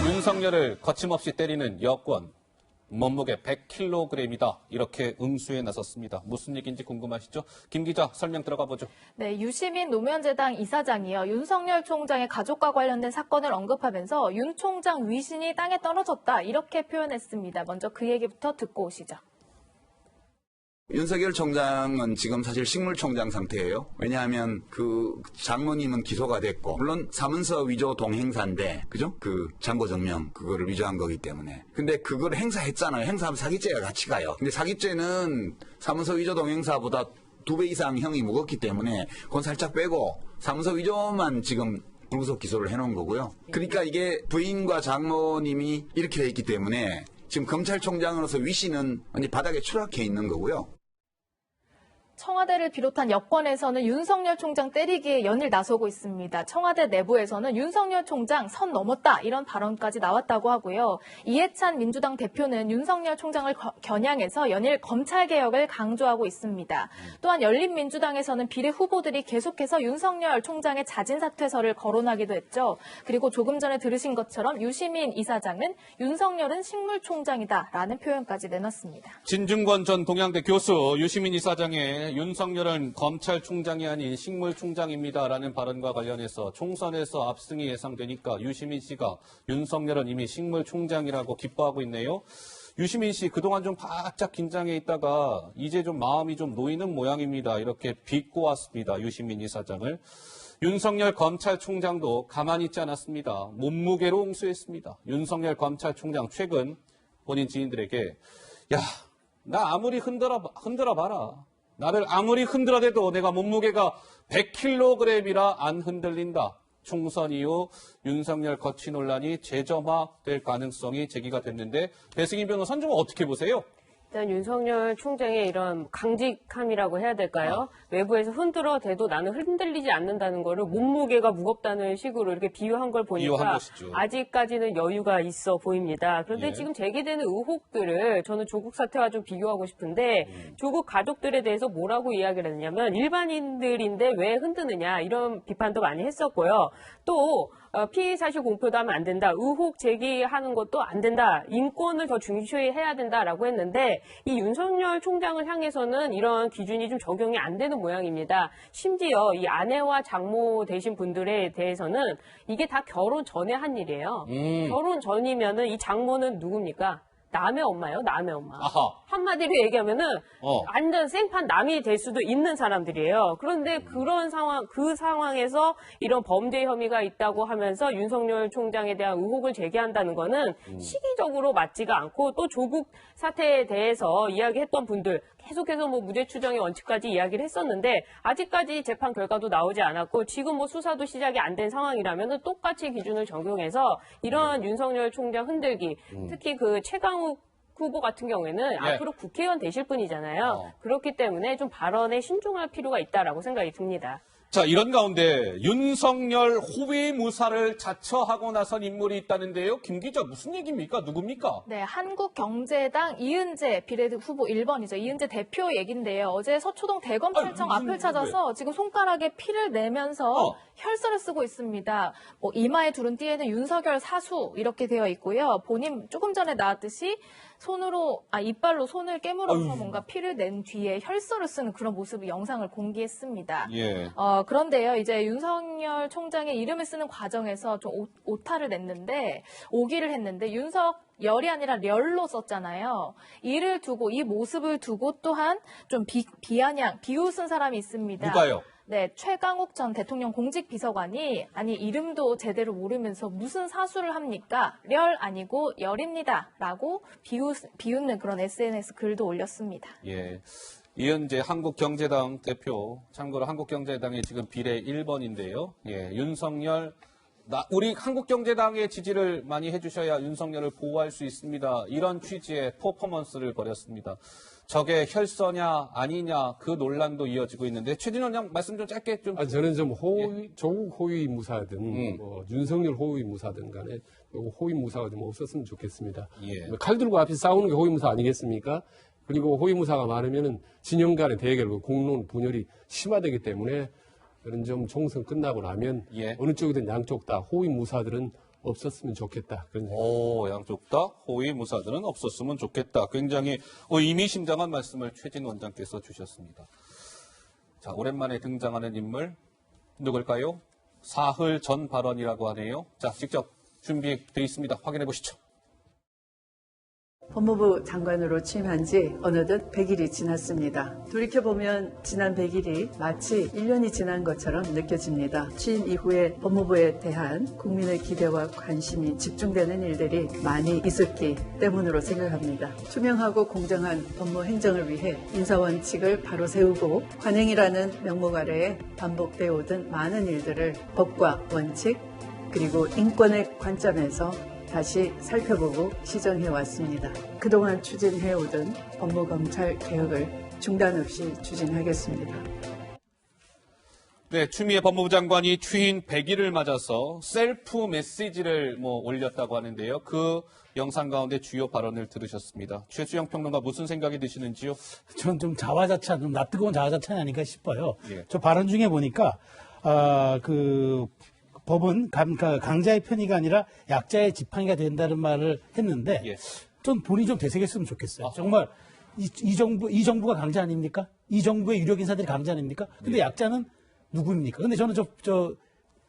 윤석열을 거침없이 때리는 여권. 몸무게 100kg이다. 이렇게 응수에 나섰습니다. 무슨 얘기인지 궁금하시죠? 김 기자 설명 들어가 보죠. 네, 유시민 노무현재당 이사장이요. 윤석열 총장의 가족과 관련된 사건을 언급하면서 윤 총장 위신이 땅에 떨어졌다. 이렇게 표현했습니다. 먼저 그 얘기부터 듣고 오시죠. 윤석열 총장은 지금 사실 식물총장 상태예요. 왜냐하면 그 장모님은 기소가 됐고, 물론 사문서 위조 동행사인데, 그죠? 그 잔고증명 그거를 위조한 거기 때문에. 근데 그걸 행사했잖아요. 행사하면 사기죄가 같이 가요. 근데 사기죄는 사문서 위조 동행사보다 2배 이상 형이 무겁기 때문에 그건 살짝 빼고 사문서 위조만 지금 불구속 기소를 해놓은 거고요. 그러니까 이게 부인과 장모님이 이렇게 돼 있기 때문에 지금 검찰총장으로서 위신은 완전히 바닥에 추락해 있는 거고요. 청와대를 비롯한 여권에서는 윤석열 총장 때리기에 연일 나서고 있습니다. 청와대 내부에서는 윤석열 총장 선 넘었다 이런 발언까지 나왔다고 하고요. 이해찬 민주당 대표는 윤석열 총장을 겨냥해서 연일 검찰개혁을 강조하고 있습니다. 또한 열린민주당에서는 비례 후보들이 계속해서 윤석열 총장의 자진사퇴서를 거론하기도 했죠. 그리고 조금 전에 들으신 것처럼 유시민 이사장은 윤석열은 식물총장이다라는 표현까지 내놨습니다. 진중권 전 동양대 교수 유시민 이사장의 윤석열은 검찰총장이 아닌 식물총장입니다라는 발언과 관련해서 총선에서 압승이 예상되니까 유시민 씨가 윤석열은 이미 식물총장이라고 기뻐하고 있네요. 유시민 씨 그동안 좀 바짝 긴장해 있다가 이제 좀 마음이 좀 놓이는 모양입니다. 이렇게 비꼬 왔습니다. 유시민 이사장을. 윤석열 검찰총장도 가만히 있지 않았습니다. 몸무게로 응수했습니다. 윤석열 검찰총장 최근 본인 지인들에게 야, 나 아무리 흔들어봐라. 나를 아무리 흔들어대도 내가 몸무게가 100kg이라 안 흔들린다. 총선 이후 윤석열 거취 논란이 재점화될 가능성이 제기가 됐는데 배승희 변호사는 좀 어떻게 보세요? 일단 윤석열 총장의 이런 강직함이라고 해야 될까요? 외부에서 흔들어대도 나는 흔들리지 않는다는 거를 몸무게가 무겁다는 식으로 이렇게 비유한 걸 보니까 아직까지는 여유가 있어 보입니다. 그런데 지금 제기되는 의혹들을 저는 조국 사태와 좀 비교하고 싶은데 조국 가족들에 대해서 뭐라고 이야기를 했냐면 일반인들인데 왜 흔드느냐 이런 비판도 많이 했었고요. 또 피의 사실 공표도 하면 안 된다. 의혹 제기하는 것도 안 된다. 인권을 더 중시해야 된다라고 했는데 이 윤석열 총장을 향해서는 이런 기준이 좀 적용이 안 되는 모양입니다. 심지어 이 아내와 장모 되신 분들에 대해서는 이게 다 결혼 전에 한 일이에요. 결혼 전이면은 이 장모는 누굽니까? 남의 엄마예요, 남의 엄마. 아하. 한마디로 얘기하면은 완전 생판 남이 될 수도 있는 사람들이에요. 그런데 그런 상황, 그 상황에서 이런 범죄 혐의가 있다고 하면서 윤석열 총장에 대한 의혹을 제기한다는 거는 시기적으로 맞지가 않고 또 조국 사태에 대해서 이야기했던 분들 계속해서 뭐 무죄 추정의 원칙까지 이야기를 했었는데 아직까지 재판 결과도 나오지 않았고 지금 뭐 수사도 시작이 안 된 상황이라면은 똑같이 기준을 적용해서 이런 윤석열 총장 흔들기 특히 그 최강욱 후보 같은 경우에는 앞으로 국회의원 되실 분이잖아요. 그렇기 때문에 좀 발언에 신중할 필요가 있다라고 생각이 듭니다. 자, 이런 가운데 윤석열 호위무사를 자처하고 나선 인물이 있다는데요. 김 기자 무슨 얘기입니까? 누굽니까? 네, 한국경제당 이은재 비례후보 1번이죠. 이은재 대표 얘긴데요. 어제 서초동 대검찰청 앞을 찾아서 지금 손가락에 피를 내면서 혈서를 쓰고 있습니다. 뭐 이마에 두른 띠에는 윤석열 사수 이렇게 되어 있고요. 본인 조금 전에 나왔듯이 이빨로 손을 깨물어서 뭔가 피를 낸 뒤에 혈서를 쓰는 그런 모습을 영상을 공개했습니다. 그런데요, 이제 윤석열 총장의 이름을 쓰는 과정에서 좀 오타를 냈는데, 오기를 했는데, 윤석열이 아니라 렬로 썼잖아요. 이를 두고, 이 모습을 두고 또한 좀 비웃은 사람이 있습니다. 누가요? 네, 최강욱 전 대통령 공직비서관이 이름도 제대로 모르면서 무슨 사수를 합니까? 렬 아니고 열입니다. 라고 비웃는 그런 SNS 글도 올렸습니다. 예. 이은재 한국경제당 대표, 참고로 한국경제당이 지금 비례 1번인데요. 예, 윤석열, 우리 한국경제당의 지지를 많이 해주셔야 윤석열을 보호할 수 있습니다. 이런 취지의 퍼포먼스를 벌였습니다. 저게 혈서냐 아니냐 그 논란도 이어지고 있는데 최진원 원장 말씀 좀 짧게 좀. 저는 좀 조국 호위 무사든 윤석열 호위 무사든 간에 호위 무사가 좀 없었으면 좋겠습니다. 칼 들고 앞에 싸우는 게 호위 무사 아니겠습니까? 그리고 호위 무사가 많으면은 진영 간의 대결, 공론 분열이 심화되기 때문에 저는 좀 총선 끝나고 나면 어느 쪽이든 양쪽 다 호위 무사들은 없었으면 좋겠다. 그런 생각. 오, 양쪽 다 호위 무사들은 없었으면 좋겠다. 굉장히 의미심장한 말씀을 최진 원장께서 주셨습니다. 자, 오랜만에 등장하는 인물 누굴까요? 사흘 전 발언이라고 하네요. 자, 직접 준비되어 있습니다. 확인해 보시죠. 법무부 장관으로 취임한 지 어느덧 100일이 지났습니다. 돌이켜보면 지난 100일이 마치 1년이 지난 것처럼 느껴집니다. 취임 이후에 법무부에 대한 국민의 기대와 관심이 집중되는 일들이 많이 있었기 때문으로 생각합니다. 투명하고 공정한 법무 행정을 위해 인사원칙을 바로 세우고 관행이라는 명목 아래에 반복되어 오던 많은 일들을 법과 원칙 그리고 인권의 관점에서 다시 살펴보고 시정해 왔습니다. 그동안 추진해 오던 법무검찰 개혁을 중단 없이 추진하겠습니다. 네, 추미애 법무부 장관이 취임 100일을 맞아서 셀프 메시지를 올렸다고 하는데요. 그 영상 가운데 주요 발언을 들으셨습니다. 최수영 평론가 무슨 생각이 드시는지요? 저는 좀 자화자찬, 좀 낯뜨거운 자화자찬이 아닐까 싶어요. 예. 저 발언 중에 보니까 법은 강자의 편의가 아니라 약자의 지팡이가 된다는 말을 했는데 예. 전 본인이 좀 되새겼으면 좋겠어요. 정말 이 정부가 강자 아닙니까? 이 정부의 유력 인사들이 강자 아닙니까? 근데 약자는 누구입니까? 근데 저는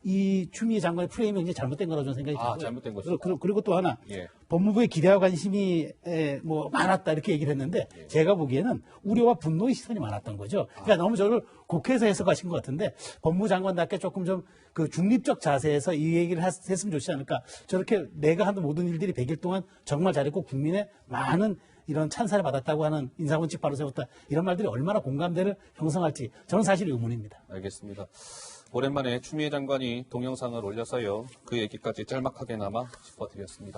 이 추미애 장관의 프레임이 굉장히 잘못된 거라고 저는 생각이 들고요. 잘못된 것이다. 그리고 또 하나, 예. 법무부의 기대와 관심이 많았다 이렇게 얘기를 했는데 제가 보기에는 우려와 분노의 시선이 많았던 거죠. 그러니까 너무 저를 곡해서 해석하신 것 같은데 법무부 장관답게 조금 좀 그 중립적 자세에서 이 얘기를 했으면 좋지 않을까. 저렇게 내가 하는 모든 일들이 100일 동안 정말 잘했고 국민의 많은 이런 찬사를 받았다고 하는 인사원칙 바로 세웠다. 이런 말들이 얼마나 공감대를 형성할지 저는 사실 의문입니다. 알겠습니다. 오랜만에 추미애 장관이 동영상을 올려서요. 그 얘기까지 짤막하게나마 짚어드렸습니다.